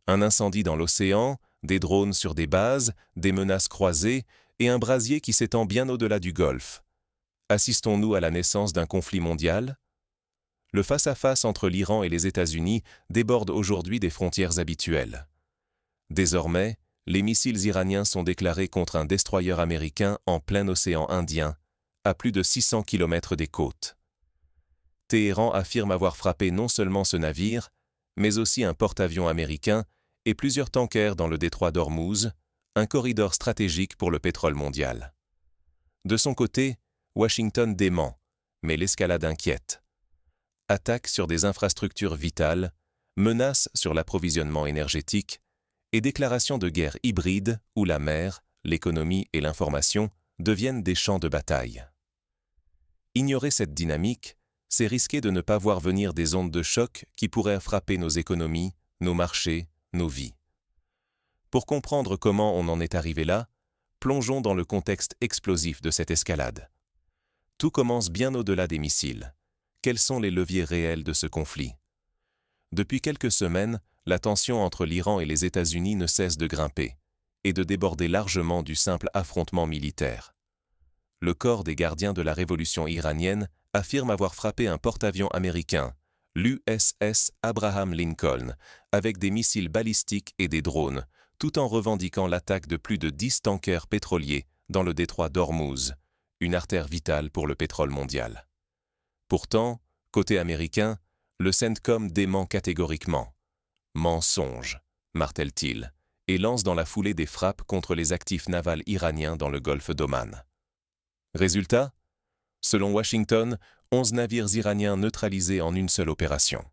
Un incendie dans l'océan, des drones sur des bases, des menaces croisées et un brasier qui s'étend bien au-delà du Golfe. Assistons-nous à la naissance d'un conflit mondial? Le face-à-face entre l'Iran et les États-Unis déborde aujourd'hui des frontières habituelles. Désormais, les missiles iraniens sont déclarés contre un destroyer américain en plein océan Indien, à plus de 600 km des côtes. Téhéran affirme avoir frappé non seulement ce navire, mais aussi un porte-avions américain et plusieurs tankers dans le détroit d'Ormuz, un corridor stratégique pour le pétrole mondial. De son côté, Washington dément, mais l'escalade inquiète. Attaques sur des infrastructures vitales, menaces sur l'approvisionnement énergétique et déclarations de guerre hybride où la mer, l'économie et l'information deviennent des champs de bataille. Ignorer cette dynamique, c'est risquer de ne pas voir venir des ondes de choc qui pourraient frapper nos économies, nos marchés, nos vies. Pour comprendre comment on en est arrivé là, plongeons dans le contexte explosif de cette escalade. Tout commence bien au-delà des missiles. Quels sont les leviers réels de ce conflit? Depuis quelques semaines, la tension entre l'Iran et les États-Unis ne cesse de grimper et de déborder largement du simple affrontement militaire. Le corps des gardiens de la révolution iranienne affirme avoir frappé un porte-avions américain, l'USS Abraham Lincoln, avec des missiles balistiques et des drones, tout en revendiquant l'attaque de plus de 10 tankers pétroliers dans le détroit d'Ormuz, une artère vitale pour le pétrole mondial. Pourtant, côté américain, le CENTCOM dément catégoriquement. « Mensonge », martèle-t-il, et lance dans la foulée des frappes contre les actifs navals iraniens dans le golfe d'Oman. Résultat? Selon Washington, 11 navires iraniens neutralisés en une seule opération.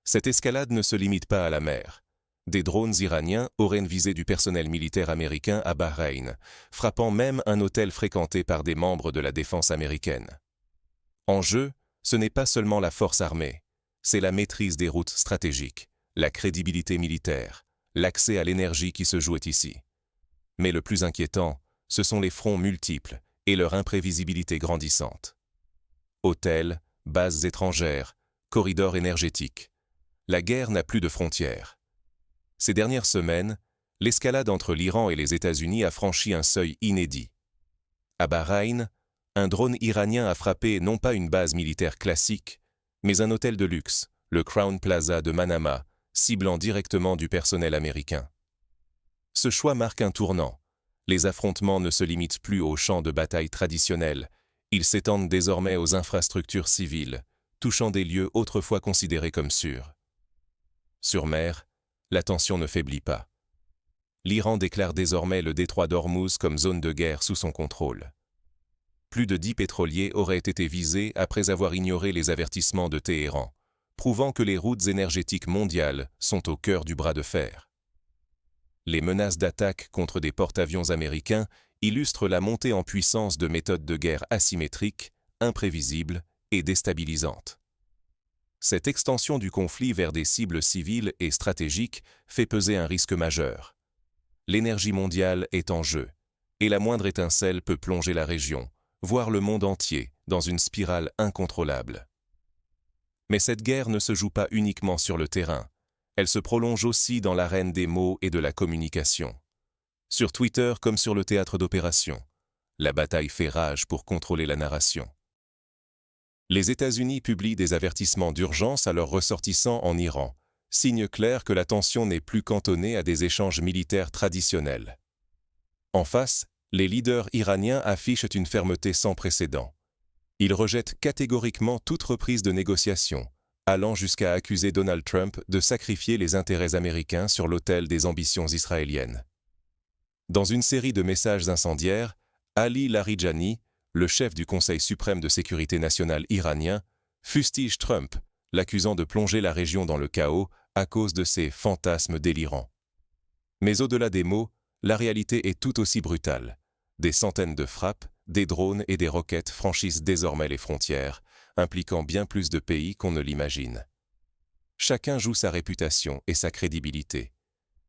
Cette escalade ne se limite pas à la mer. Des drones iraniens auraient visé du personnel militaire américain à Bahreïn, frappant même un hôtel fréquenté par des membres de la défense américaine. En jeu, ce n'est pas seulement la force armée, c'est la maîtrise des routes stratégiques, la crédibilité militaire, l'accès à l'énergie qui se jouent ici. Mais le plus inquiétant, ce sont les fronts multiples et leur imprévisibilité grandissante. Hôtels, bases étrangères, corridors énergétiques. La guerre n'a plus de frontières. Ces dernières semaines, l'escalade entre l'Iran et les États-Unis a franchi un seuil inédit. À Bahreïn, un drone iranien a frappé non pas une base militaire classique, mais un hôtel de luxe, le Crown Plaza de Manama, ciblant directement du personnel américain. Ce choix marque un tournant. Les affrontements ne se limitent plus aux champs de bataille traditionnels, ils s'étendent désormais aux infrastructures civiles, touchant des lieux autrefois considérés comme sûrs. Sur mer, la tension ne faiblit pas. L'Iran déclare désormais le détroit d'Ormuz comme zone de guerre sous son contrôle. Plus de 10 pétroliers auraient été visés après avoir ignoré les avertissements de Téhéran, prouvant que les routes énergétiques mondiales sont au cœur du bras de fer. Les menaces d'attaque contre des porte-avions américains illustrent la montée en puissance de méthodes de guerre asymétriques, imprévisibles et déstabilisantes. Cette extension du conflit vers des cibles civiles et stratégiques fait peser un risque majeur. L'énergie mondiale est en jeu, et la moindre étincelle peut plonger la région, voire le monde entier, dans une spirale incontrôlable. Mais cette guerre ne se joue pas uniquement sur le terrain, elle se prolonge aussi dans l'arène des mots et de la communication. Sur Twitter comme sur le théâtre d'opération, la bataille fait rage pour contrôler la narration. Les États-Unis publient des avertissements d'urgence à leurs ressortissants en Iran, signe clair que la tension n'est plus cantonnée à des échanges militaires traditionnels. En face, les leaders iraniens affichent une fermeté sans précédent. Ils rejettent catégoriquement toute reprise de négociations, allant jusqu'à accuser Donald Trump de sacrifier les intérêts américains sur l'autel des ambitions israéliennes. Dans une série de messages incendiaires, Ali Larijani, le chef du Conseil suprême de sécurité nationale iranien, fustige Trump, l'accusant de plonger la région dans le chaos à cause de ses fantasmes délirants. Mais au-delà des mots, la réalité est tout aussi brutale. Des centaines de frappes, des drones et des roquettes franchissent désormais les frontières, impliquant bien plus de pays qu'on ne l'imagine. Chacun joue sa réputation et sa crédibilité.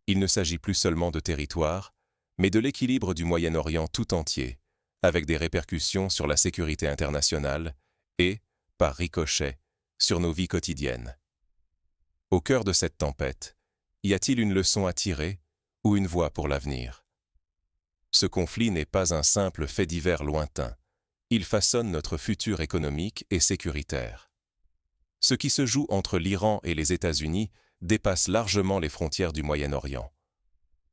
Il ne s'agit plus seulement de territoire, mais de l'équilibre du Moyen-Orient tout entier, avec des répercussions sur la sécurité internationale et, par ricochet, sur nos vies quotidiennes. Au cœur de cette tempête, Y a-t-il une leçon à tirer ou une voie pour l'avenir? Ce conflit n'est pas un simple fait divers lointain. Il façonne notre futur économique et sécuritaire. Ce qui se joue entre l'Iran et les États-Unis dépasse largement les frontières du Moyen-Orient.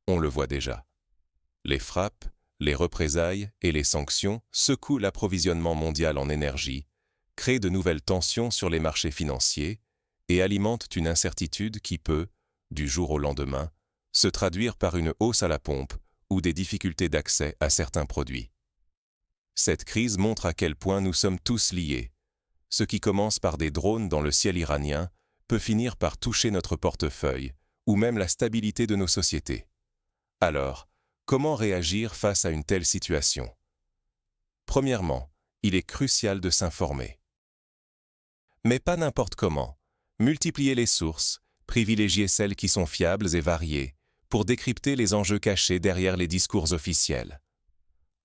On le voit déjà. Les frappes, les représailles et les sanctions secouent l'approvisionnement mondial en énergie, créent de nouvelles tensions sur les marchés financiers et alimentent une incertitude qui peut, du jour au lendemain, se traduire par une hausse à la pompe ou des difficultés d'accès à certains produits. Cette crise montre à quel point nous sommes tous liés. Ce qui commence par des drones dans le ciel iranien peut finir par toucher notre portefeuille ou même la stabilité de nos sociétés. Alors, comment réagir face à une telle situation? Premièrement, il est crucial de s'informer. Mais pas n'importe comment. Multiplier les sources, privilégier celles qui sont fiables et variées, pour décrypter les enjeux cachés derrière les discours officiels.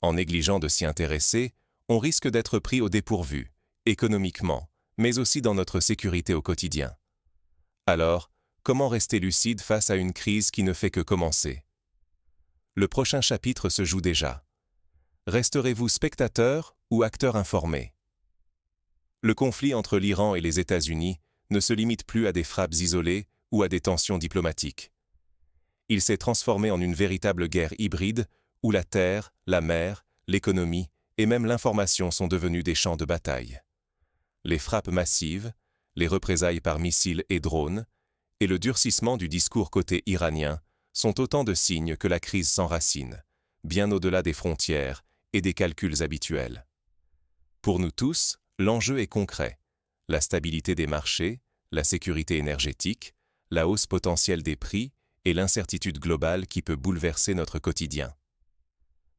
En négligeant de s'y intéresser, on risque d'être pris au dépourvu, économiquement, mais aussi dans notre sécurité au quotidien. Alors, comment rester lucide face à une crise qui ne fait que commencer? Le prochain chapitre se joue déjà. Resterez-vous spectateur ou acteur informé? Le conflit entre l'Iran et les États-Unis ne se limite plus à des frappes isolées ou à des tensions diplomatiques. Il s'est transformé en une véritable guerre hybride où la terre, la mer, l'économie et même l'information sont devenus des champs de bataille. Les frappes massives, les représailles par missiles et drones, et le durcissement du discours côté iranien sont autant de signes que la crise s'enracine, bien au-delà des frontières et des calculs habituels. Pour nous tous, l'enjeu est concret. La stabilité des marchés, la sécurité énergétique, la hausse potentielle des prix et l'incertitude globale qui peut bouleverser notre quotidien.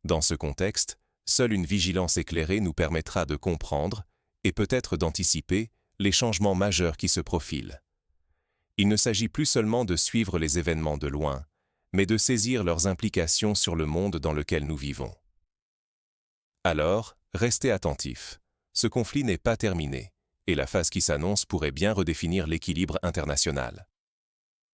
Dans ce contexte, seule une vigilance éclairée nous permettra de comprendre et peut-être d'anticiper les changements majeurs qui se profilent. Il ne s'agit plus seulement de suivre les événements de loin, mais de saisir leurs implications sur le monde dans lequel nous vivons. Alors, restez attentifs. Ce conflit n'est pas terminé, et la phase qui s'annonce pourrait bien redéfinir l'équilibre international.